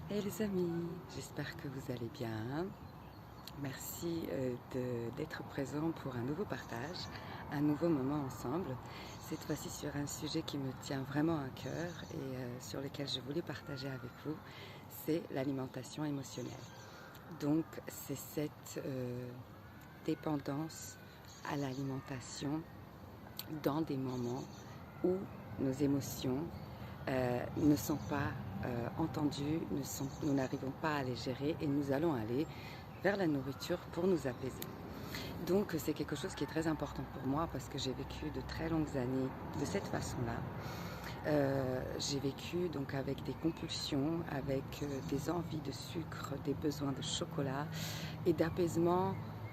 Hey les amis, j'espère que vous allez bien. Merci d'être présent pour un nouveau partage, un nouveau moment ensemble. Cette fois-ci sur un sujet qui me tient vraiment à cœur et sur lequel je voulais partager avec vous, c'est l'alimentation émotionnelle. Donc c'est cette dépendance à l'alimentation dans des moments où nos émotions ne sont pas entendues, nous n'arrivons pas à les gérer et nous allons aller vers la nourriture pour nous apaiser. Donc c'est quelque chose qui est très important pour moi parce que j'ai vécu de très longues années de cette façon-là. J'ai vécu donc avec des compulsions, avec des envies de sucre, des besoins de chocolat et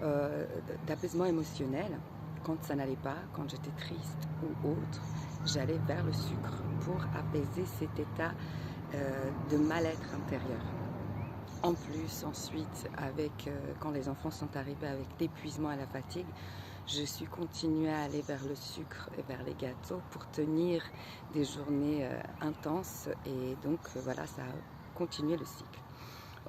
euh, d'apaisement émotionnel. Quand ça n'allait pas, quand j'étais triste ou autre, j'allais vers le sucre pour apaiser cet état de mal-être intérieur. En plus, ensuite, quand les enfants sont arrivés avec l'épuisement et la fatigue, je suis continuée à aller vers le sucre et vers les gâteaux pour tenir des journées intenses et donc voilà, ça a continué le cycle.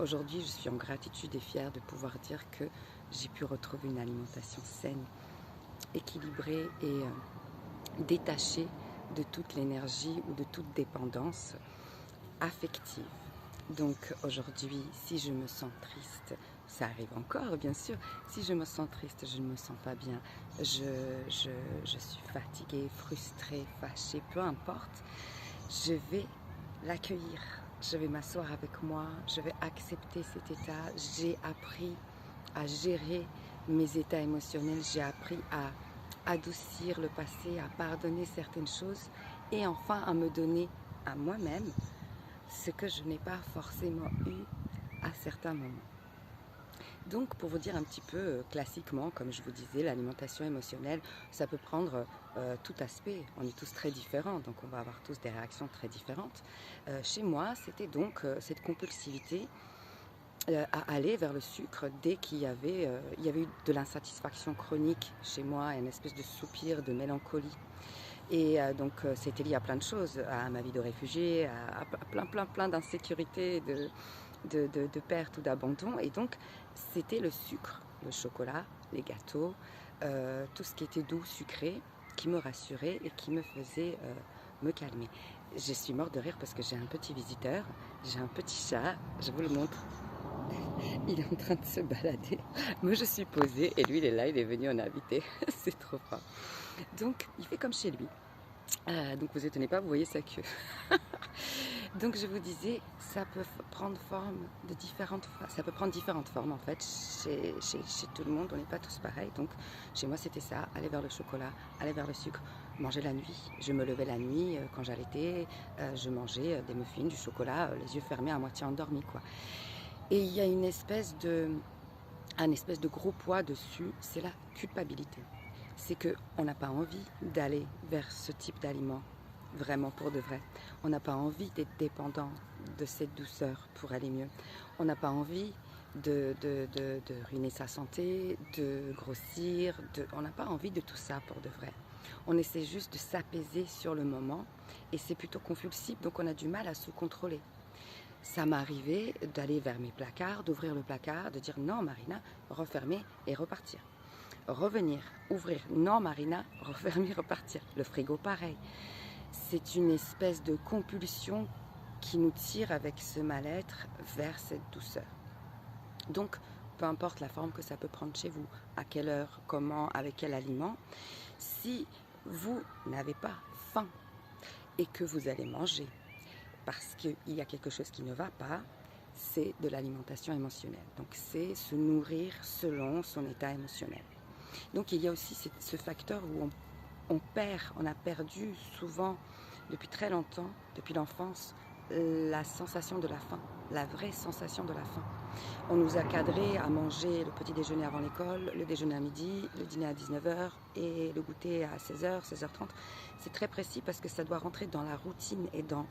Aujourd'hui, je suis en gratitude et fière de pouvoir dire que j'ai pu retrouver une alimentation saine, équilibrée et détachée de toute l'énergie ou de toute dépendance affective. Donc aujourd'hui, si je me sens triste, ça arrive encore bien sûr, si je me sens triste, je ne me sens pas bien, je suis fatiguée, frustrée, fâchée, peu importe, je vais l'accueillir, je vais m'asseoir avec moi, je vais accepter cet état. J'ai appris à gérer mes états émotionnels, j'ai appris à adoucir le passé, à pardonner certaines choses et enfin à me donner à moi-même ce que je n'ai pas forcément eu à certains moments. Donc pour vous dire un petit peu classiquement, comme je vous disais, l'alimentation émotionnelle, ça peut prendre tout aspect. On est tous très différents, donc on va avoir tous des réactions très différentes. Chez moi, c'était donc cette compulsivité à aller vers le sucre dès il y avait eu de l'insatisfaction chronique chez moi, une espèce de soupir de mélancolie. Et donc c'était lié à plein de choses, à ma vie de réfugié, à plein d'insécurité, de perte ou d'abandon. Et donc c'était le sucre, le chocolat, les gâteaux, tout ce qui était doux, sucré, qui me rassurait et qui me faisait me calmer. Je suis morte de rire parce que j'ai un petit visiteur, j'ai un petit chat, je vous le montre. Il est en train de se balader. Moi je suis posée et lui il est là, il est venu en invité. C'est trop fort. Donc il fait comme chez lui. Donc vous étonnez pas, vous voyez sa queue. Donc je vous disais, ça peut prendre différentes formes en fait. Chez tout le monde, on n'est pas tous pareils. Donc chez moi c'était ça, aller vers le chocolat, aller vers le sucre, manger la nuit. Je me levais la nuit quand j'allaitais, je mangeais des muffins, du chocolat, les yeux fermés, à moitié endormi quoi. Et il y a un espèce de gros poids dessus, c'est la culpabilité. C'est qu'on n'a pas envie d'aller vers ce type d'aliment, vraiment pour de vrai. On n'a pas envie d'être dépendant de cette douceur pour aller mieux. On n'a pas envie de ruiner sa santé, de grossir, on n'a pas envie de tout ça pour de vrai. On essaie juste de s'apaiser sur le moment et c'est plutôt compulsif, donc on a du mal à se contrôler. Ça m'arrivait d'aller vers mes placards, d'ouvrir le placard, de dire non Marina, refermer et repartir. Revenir, ouvrir, non Marina, refermer, repartir. Le frigo pareil. C'est une espèce de compulsion qui nous tire avec ce mal-être vers cette douceur. Donc, peu importe la forme que ça peut prendre chez vous, à quelle heure, comment, avec quel aliment, si vous n'avez pas faim et que vous allez manger parce qu'il y a quelque chose qui ne va pas, c'est de l'alimentation émotionnelle. Donc c'est se nourrir selon son état émotionnel. Donc il y a aussi ce facteur où on a perdu souvent, depuis très longtemps, depuis l'enfance, la sensation de la faim, la vraie sensation de la faim. On nous a cadré à manger le petit déjeuner avant l'école, le déjeuner à midi, le dîner à 19h et le goûter à 16h, 16h30. C'est très précis parce que ça doit rentrer dans la routine et dans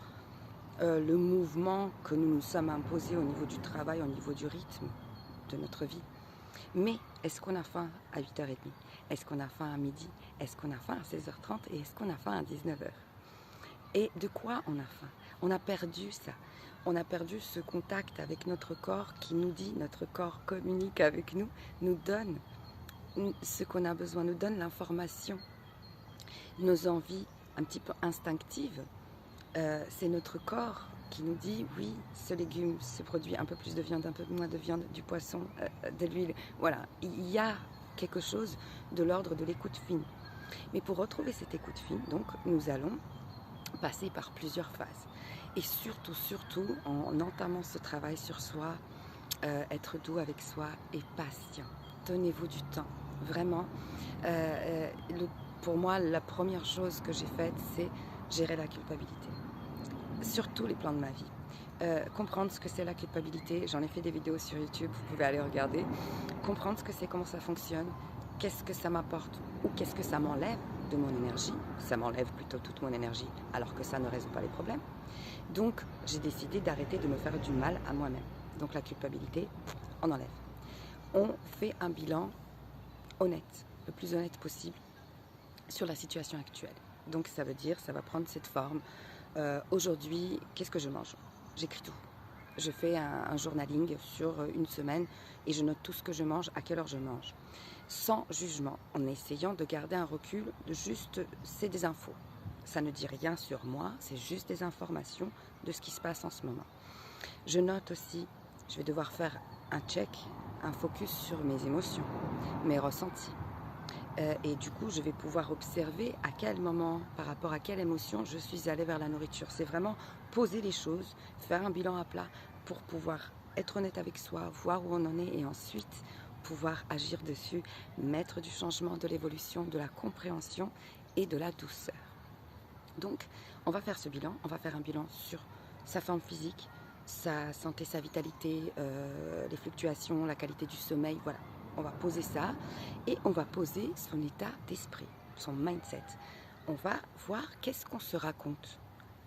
le mouvement que nous nous sommes imposés au niveau du travail, au niveau du rythme de notre vie. Mais est-ce qu'on a faim à 8h30? Est-ce qu'on a faim à midi? Est-ce qu'on a faim à 16h30? Et est-ce qu'on a faim à 19h? Et de quoi on a faim? On a perdu ça. on a perdu ce contact avec notre corps qui nous dit, notre corps communique avec nous, nous donne ce qu'on a besoin, nous donne l'information, nos envies un petit peu instinctives. C'est notre corps qui nous dit oui, ce légume, ce produit, un peu plus de viande, un peu moins de viande, du poisson, de l'huile. Voilà, il y a quelque chose de l'ordre de l'écoute fine. Mais pour retrouver cette écoute fine, donc, nous allons passer par plusieurs phases. Et surtout, en entamant ce travail sur soi, être doux avec soi et patient. Donnez-vous du temps. Vraiment, pour moi, la première chose que j'ai faite, c'est gérer la culpabilité. Sur tous les plans de ma vie. Comprendre ce que c'est la culpabilité. J'en ai fait des vidéos sur YouTube, vous pouvez aller regarder. Comprendre ce que c'est, comment ça fonctionne, qu'est-ce que ça m'apporte ou qu'est-ce que ça m'enlève de mon énergie. Ça m'enlève plutôt toute mon énergie alors que ça ne résout pas les problèmes. Donc, j'ai décidé d'arrêter de me faire du mal à moi-même. Donc, la culpabilité, on enlève. On fait un bilan honnête, le plus honnête possible sur la situation actuelle. Donc, ça veut dire, ça va prendre cette forme. Aujourd'hui, qu'est-ce que je mange? J'écris tout. Je fais un journaling sur une semaine et je note tout ce que je mange, à quelle heure je mange. Sans jugement, en essayant de garder un recul, juste, c'est des infos. Ça ne dit rien sur moi, c'est juste des informations de ce qui se passe en ce moment. Je note aussi, je vais devoir faire un check, un focus sur mes émotions, mes ressentis. Et du coup, je vais pouvoir observer à quel moment, par rapport à quelle émotion, je suis allée vers la nourriture. C'est vraiment poser les choses, faire un bilan à plat pour pouvoir être honnête avec soi, voir où on en est et ensuite pouvoir agir dessus, mettre du changement, de l'évolution, de la compréhension et de la douceur. Donc, on va faire ce bilan, on va faire un bilan sur sa forme physique, sa santé, sa vitalité, les fluctuations, la qualité du sommeil, voilà. On va poser ça et on va poser son état d'esprit, son mindset. On va voir qu'est-ce qu'on se raconte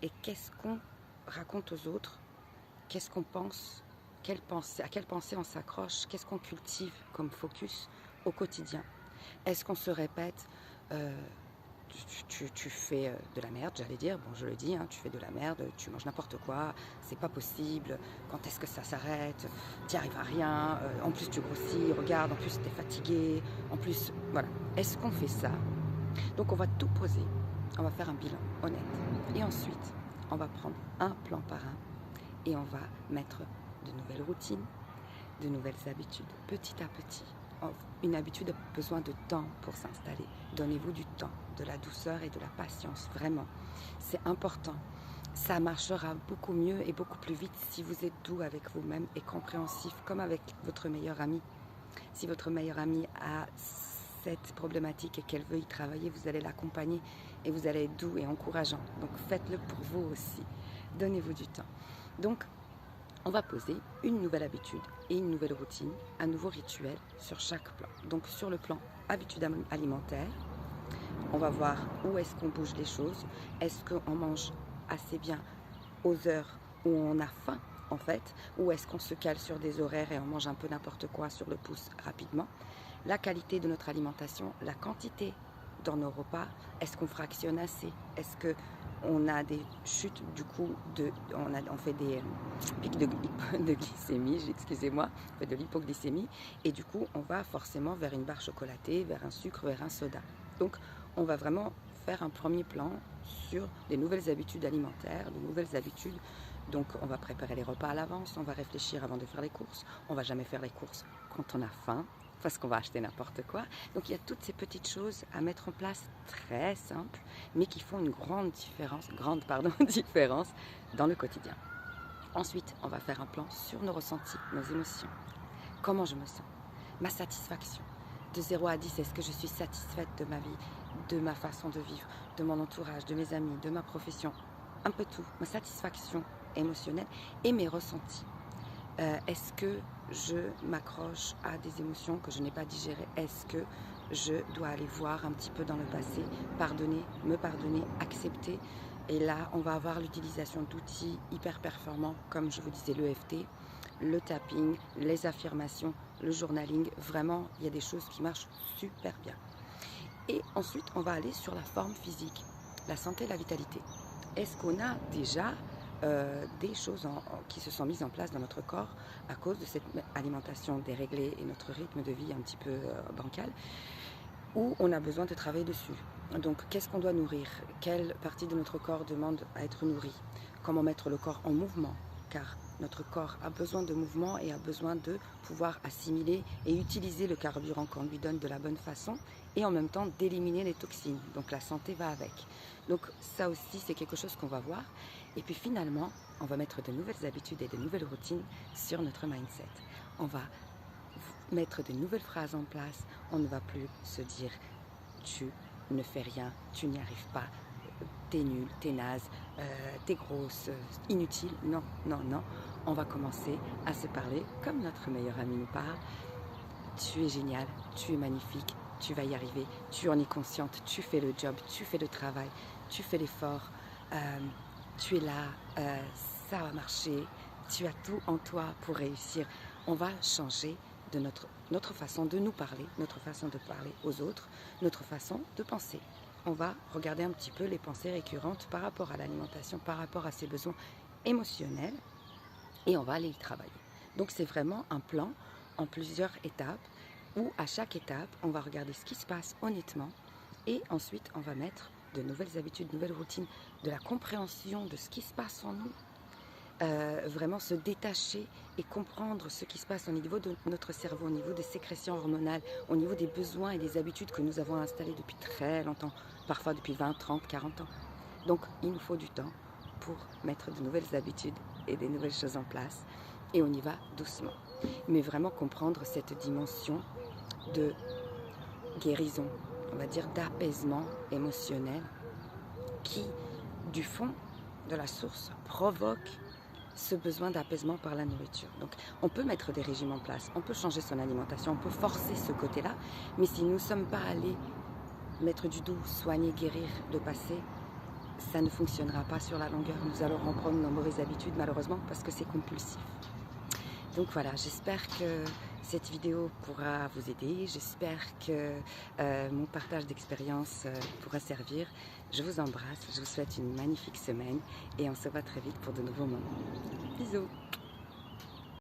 et qu'est-ce qu'on raconte aux autres, qu'est-ce qu'on pense, à quelle pensée on s'accroche, qu'est-ce qu'on cultive comme focus au quotidien. Est-ce qu'on se répète tu fais de la merde, j'allais dire, bon je le dis, hein, tu fais de la merde, tu manges n'importe quoi, c'est pas possible, quand est-ce que ça s'arrête, t'y arrives à rien, en plus tu grossis, regarde, en plus t'es fatigué, en plus, voilà. Est-ce qu'on fait ça? Donc on va tout poser, on va faire un bilan honnête, et ensuite on va prendre un plan par un, et on va mettre de nouvelles routines, de nouvelles habitudes, petit à petit. Une habitude a besoin de temps pour s'installer. Donnez-vous du temps, de la douceur et de la patience, vraiment. C'est important. Ça marchera beaucoup mieux et beaucoup plus vite si vous êtes doux avec vous-même et compréhensif, comme avec votre meilleure amie. Si votre meilleure amie a cette problématique et qu'elle veut y travailler, vous allez l'accompagner et vous allez être doux et encourageant. Donc faites-le pour vous aussi. Donnez-vous du temps. Donc, on va poser une nouvelle habitude et une nouvelle routine, un nouveau rituel sur chaque plan. Donc sur le plan habitude alimentaire, on va voir où est-ce qu'on bouge les choses, est-ce qu'on mange assez bien aux heures où on a faim en fait, ou est-ce qu'on se cale sur des horaires et on mange un peu n'importe quoi sur le pouce rapidement. La qualité de notre alimentation, la quantité dans nos repas, est-ce qu'on fractionne assez, est-ce que on a des chutes du coup, on fait des pics de glycémie, excusez-moi, on fait de l'hypoglycémie et du coup on va forcément vers une barre chocolatée, vers un sucre, vers un soda. Donc on va vraiment faire un premier plan sur les nouvelles habitudes alimentaires, de nouvelles habitudes. Donc on va préparer les repas à l'avance, on va réfléchir avant de faire les courses, on va jamais faire les courses quand on a faim, parce qu'on va acheter n'importe quoi. Donc il y a toutes ces petites choses à mettre en place très simples, mais qui font une grande différence dans le quotidien. Ensuite, on va faire un plan sur nos ressentis, nos émotions. Comment je me sens? Ma satisfaction. De 0 à 10, est-ce que je suis satisfaite de ma vie, de ma façon de vivre, de mon entourage, de mes amis, de ma profession? Un peu tout. Ma satisfaction émotionnelle et mes ressentis. Est-ce que je m'accroche à des émotions que je n'ai pas digérées? Est-ce que je dois aller voir un petit peu dans le passé, pardonner, me pardonner, accepter? Et là, on va avoir l'utilisation d'outils hyper performants, comme je vous disais, l'EFT, le tapping, les affirmations, le journaling. Vraiment, il y a des choses qui marchent super bien. Et ensuite, on va aller sur la forme physique, la santé, la vitalité. Est-ce qu'on a déjà des choses qui se sont mises en place dans notre corps à cause de cette alimentation déréglée et notre rythme de vie un petit peu bancal, où on a besoin de travailler dessus. Donc, qu'est-ce qu'on doit nourrir? Quelle partie de notre corps demande à être nourrie? Comment mettre le corps en mouvement? Car notre corps a besoin de mouvement et a besoin de pouvoir assimiler et utiliser le carburant qu'on lui donne de la bonne façon et en même temps d'éliminer les toxines. Donc, la santé va avec. Donc, ça aussi, c'est quelque chose qu'on va voir. Et puis finalement, on va mettre de nouvelles habitudes et de nouvelles routines sur notre mindset. On va mettre de nouvelles phrases en place. On ne va plus se dire tu ne fais rien, tu n'y arrives pas, t'es nul, t'es naze, t'es grosse, inutile. Non, non, non. On va commencer à se parler comme notre meilleur ami nous parle. Tu es génial, tu es magnifique, tu vas y arriver, tu en es consciente, tu fais le job, tu fais le travail, tu fais l'effort, tu es là, ça va marcher, tu as tout en toi pour réussir. On va changer de notre façon de nous parler, notre façon de parler aux autres, notre façon de penser. On va regarder un petit peu les pensées récurrentes par rapport à l'alimentation, par rapport à ses besoins émotionnels et on va aller y travailler. Donc c'est vraiment un plan en plusieurs étapes où à chaque étape, on va regarder ce qui se passe honnêtement et ensuite on va mettre de nouvelles habitudes, de nouvelles routines, de la compréhension de ce qui se passe en nous. Vraiment se détacher et comprendre ce qui se passe au niveau de notre cerveau, au niveau des sécrétions hormonales, au niveau des besoins et des habitudes que nous avons installés depuis très longtemps, parfois depuis 20, 30, 40 ans. Donc il nous faut du temps pour mettre de nouvelles habitudes et des nouvelles choses en place et on y va doucement. Mais vraiment comprendre cette dimension de guérison, on va dire d'apaisement émotionnel qui, du fond de la source, provoque ce besoin d'apaisement par la nourriture. Donc on peut mettre des régimes en place, on peut changer son alimentation, on peut forcer ce côté-là, mais si nous ne sommes pas allés mettre du doux, soigner, guérir le passé, ça ne fonctionnera pas sur la longueur. Nous allons reprendre nos mauvaises habitudes malheureusement parce que c'est compulsif. Donc voilà, j'espère que cette vidéo pourra vous aider, j'espère que mon partage d'expérience pourra servir. Je vous embrasse, je vous souhaite une magnifique semaine et on se voit très vite pour de nouveaux moments. Bisous!